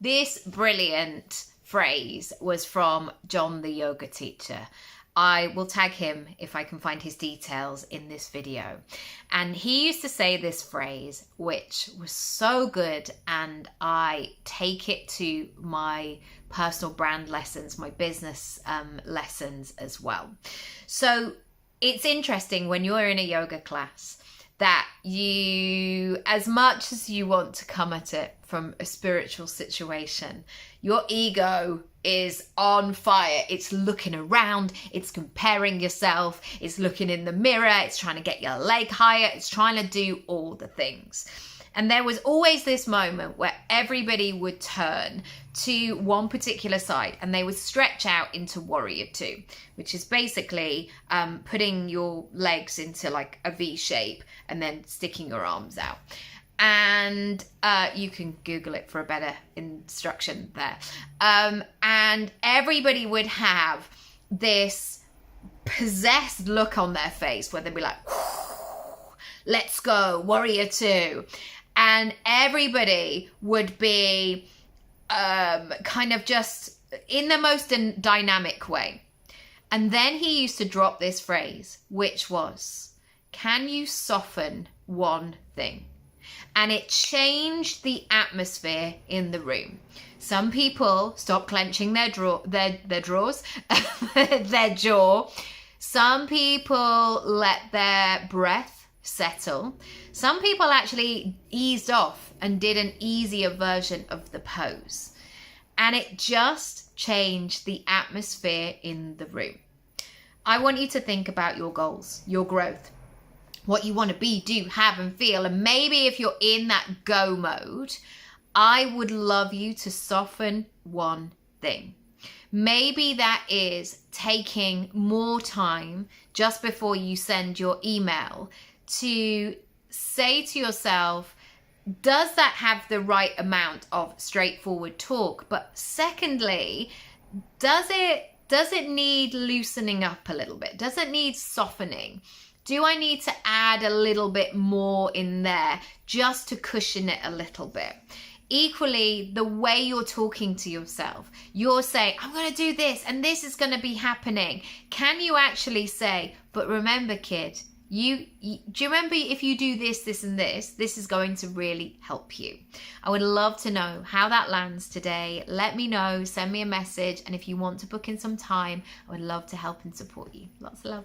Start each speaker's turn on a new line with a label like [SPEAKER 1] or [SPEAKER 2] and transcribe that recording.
[SPEAKER 1] This brilliant phrase was from John the yoga teacher. I will tag him if I can find his details in this video. And he used to say this phrase, which was so good, and I take it to my personal brand lessons, my business lessons as well. So it's interesting when you're in a yoga class that you, as much as you want to come at it from a spiritual situation, your ego is on fire. It's looking around, it's comparing yourself, it's looking in the mirror, it's trying to get your leg higher, it's trying to do all the things. And there was always this moment where everybody would turn to one particular side and they would stretch out into warrior two, which is basically putting your legs into like a V shape and then sticking your arms out. And you can Google it for a better instruction there. And everybody would have this possessed look on their face where they'd be like, let's go, warrior two. And everybody would be kind of just in the most dynamic way. And then he used to drop this phrase, which was, can you soften one thing? And it changed the atmosphere in the room. Some people stopped clenching their drawers, their jaw. Some people let their breath settle. Some people actually eased off and did an easier version of the pose. And it just changed the atmosphere in the room. I want you to think about your goals, your growth, what you want to be, do, have, and feel. And maybe if you're in that go mode, I would love you to soften one thing. Maybe that is taking more time just before you send your email to say to yourself, does that have the right amount of straightforward talk? But secondly, does it need loosening up a little bit? Does it need softening? Do I need to add a little bit more in there just to cushion it a little bit? Equally, the way you're talking to yourself, you're saying, I'm going to do this and this is going to be happening. Can you actually say, but remember, kid, do you remember if you do this, this, and this is going to really help you? I would love to know how that lands today. Let me know, send me a message. And if you want to book in some time, I would love to help and support you. Lots of love.